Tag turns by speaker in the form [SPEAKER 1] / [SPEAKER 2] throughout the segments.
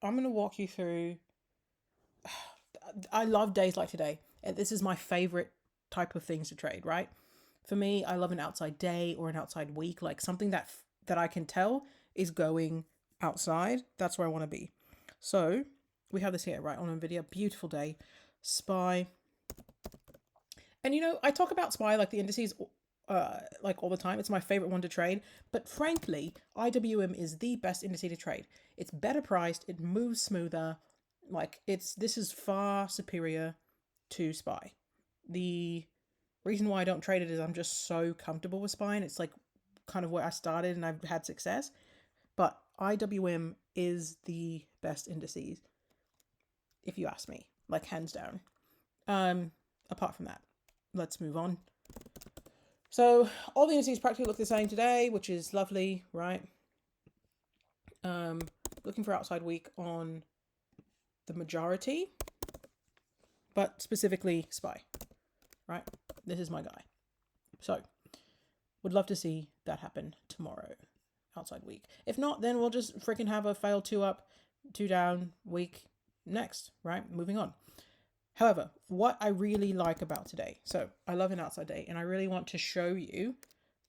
[SPEAKER 1] I'm going to walk you through. I love days like today. And this is my favorite type of things to trade, right? For me, I love an outside day or an outside week, like something that I can tell is going outside. That's where I want to be. So we have this here, right, on NVIDIA. Beautiful day. SPY. And I talk about SPY like the indices like all the time. It's my favorite one to trade. But frankly, IWM is the best indice to trade. It's better priced, it moves smoother. Like this is far superior to SPY. The reason why I don't trade it is I'm just so comfortable with SPY, and it's like kind of where I started and I've had success. But IWM is the best indices, if you ask me, like hands down. Apart from that, let's move on. So all the indices practically look the same today, which is lovely, right? Looking for outside week on the majority, but specifically SPY, right? This is my guy. So would love to see that happen tomorrow, outside week. If not, then we'll just freaking have a fail 2 up, 2 down week next, right? Moving on. However, what I really like about today, so I love an outside day, and I really want to show you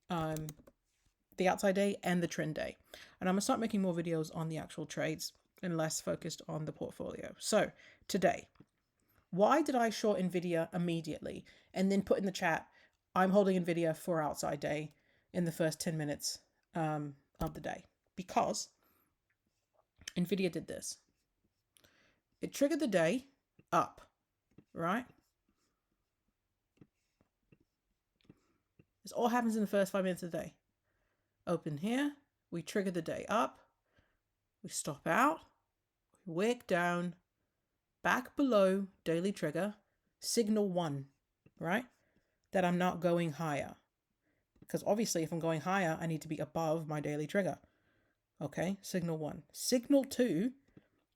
[SPEAKER 1] the outside day and the trend day. And I'm going to start making more videos on the actual trades and less focused on the portfolio. So today, why did I short NVIDIA immediately and then put in the chat, I'm holding NVIDIA for outside day in the first 10 minutes of the day? Because NVIDIA did this. It triggered the day up, right? This all happens in the first 5 minutes of the day. Open here, we trigger the day up, we stop out, we wick down, back below daily trigger, signal 1, right? That I'm not going higher. Because obviously if I'm going higher, I need to be above my daily trigger. Okay, signal 1. Signal 2,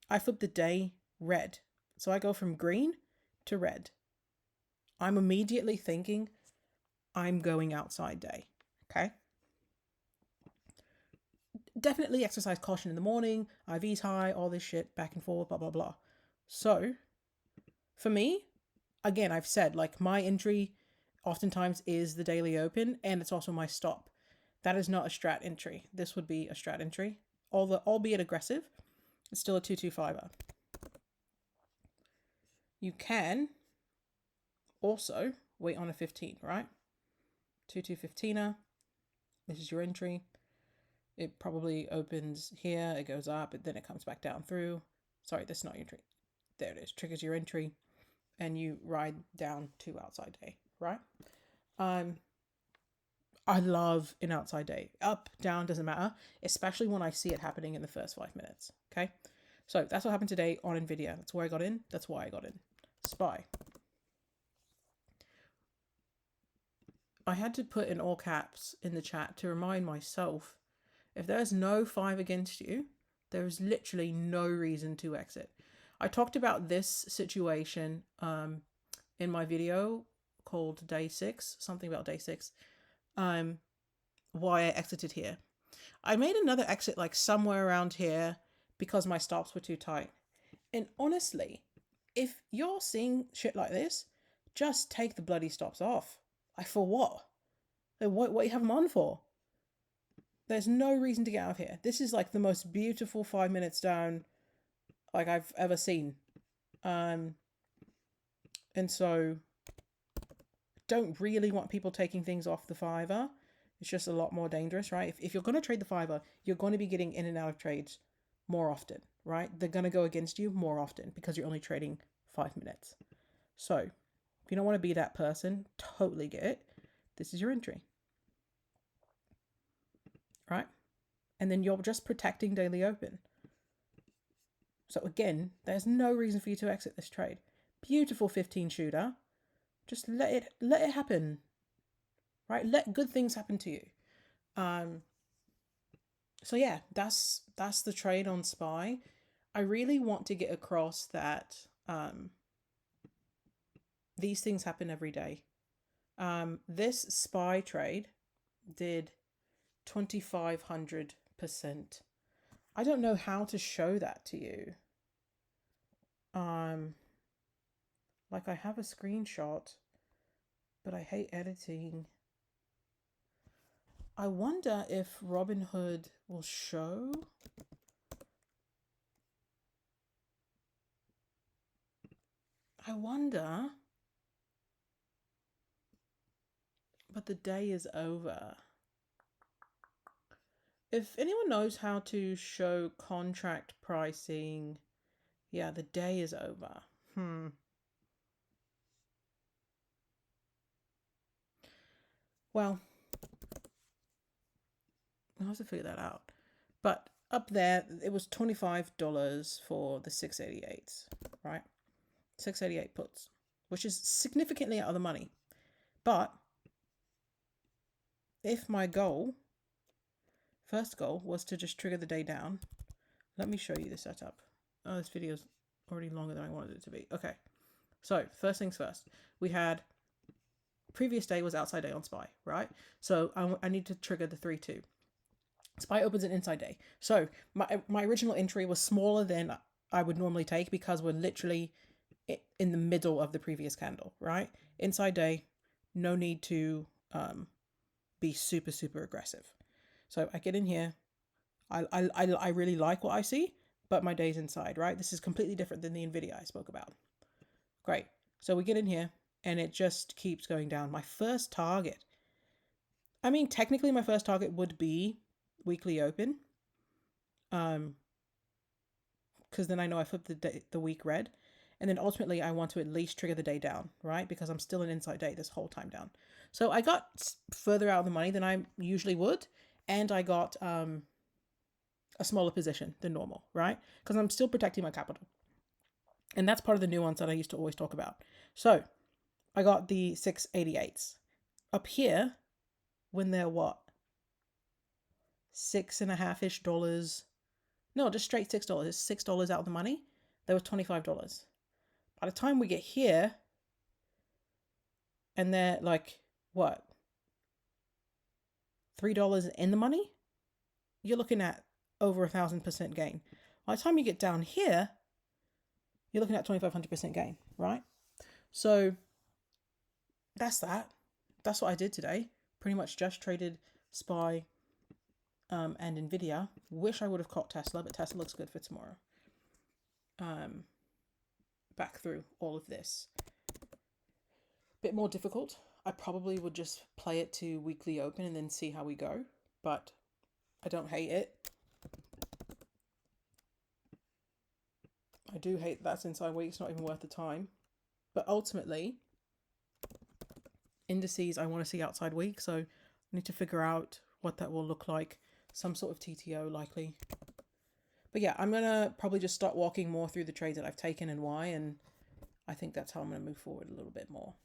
[SPEAKER 1] I flip the day red. So I go from green to red. I'm immediately thinking I'm going outside day. Okay. Definitely exercise caution in the morning, IV's high, all this shit, back and forth, blah, blah, blah. So for me, again, I've said like my entry oftentimes is the daily open, and it's also my stop. That is not a strat entry. This would be a strat entry, albeit aggressive. It's still a 225er. You can also wait on a 15, right? 215er. This is your entry. It probably opens here, it goes up, then it comes back down through. Sorry, this is not your entry. There it is. Triggers your entry, and you ride down to outside day, right? I love an outside day. Up, down, doesn't matter, especially when I see it happening in the first 5 minutes. Okay, so that's what happened today on NVIDIA. That's where I got in. That's why I got in. SPY. I had to put in all caps in the chat to remind myself, if there's no 5 against you, there is literally no reason to exit. I talked about this situation in my video called Day 6, something about Day 6, why I exited here. I made another exit like somewhere around here because my stops were too tight. And honestly, if you're seeing shit like this, just take the bloody stops off. Like, for what? What you have them on for? There's no reason to get out of here. This is like the most beautiful 5 minutes down like I've ever seen. And so don't really want people taking things off the fiver. It's just a lot more dangerous, right? If you're going to trade the fiver, you're going to be getting in and out of trades more often, right? They're going to go against you more often because you're only trading 5 minutes. So if you don't want to be that person, totally get it. This is your entry, right? And then you're just protecting daily open. So again, there's no reason for you to exit this trade. Beautiful 15 shooter. Just let it happen, right? Let good things happen to you. So yeah, that's the trade on SPY. I really want to get across that these things happen every day. This SPY trade did 2,500%. I don't know how to show that to you. Like I have a screenshot, but I hate editing. I wonder if Robinhood will show. I wonder. But the day is over. If anyone knows how to show contract pricing, yeah, the day is over. Well, I'll have to figure that out. But up there, it was $25 for the 688s, right? 688 puts, which is significantly out of the money. But if my first goal was to just trigger the day down, let me show you the setup. Oh, this video's already longer than I wanted it to be. Okay, so first things first, we had previous day was outside day on SPY, right? So I need to trigger the 3-2. SPY opens an inside day. So my original entry was smaller than I would normally take because we're literally in the middle of the previous candle, right? Inside day, no need to be super, super aggressive. So I get in here. I really like what I see, but my day's inside, right? This is completely different than the NVIDIA I spoke about. Great. So we get in here and it just keeps going down. My first target, I mean, technically my first target would be weekly open. Because then I know I flipped the week red. And then ultimately I want to at least trigger the day down, right? Because I'm still an inside day this whole time down. So I got further out of the money than I usually would. And I got a smaller position than normal, right? Because I'm still protecting my capital. And that's part of the nuance that I used to always talk about. So I got the 688s. Up here, when they're what? $6.50-ish. No, just straight $6. It's $6 out of the money. There was $25. By the time we get here, and they're like, what? $3 in the money? You're looking at over 1,000% gain. By the time you get down here, you're looking at 2,500% gain, right? So that's that. That's what I did today. Pretty much just traded SPY and NVIDIA. Wish I would have caught Tesla, but Tesla looks good for tomorrow. Back through all of this. Bit more difficult. I probably would just play it to weekly open and then see how we go. But I don't hate it. I do hate that's inside week. It's not even worth the time. But ultimately, indices I want to see outside week. So I need to figure out what that will look like. Some sort of TTO likely. But yeah, I'm going to probably just start walking more through the trades that I've taken and why. And I think that's how I'm going to move forward a little bit more.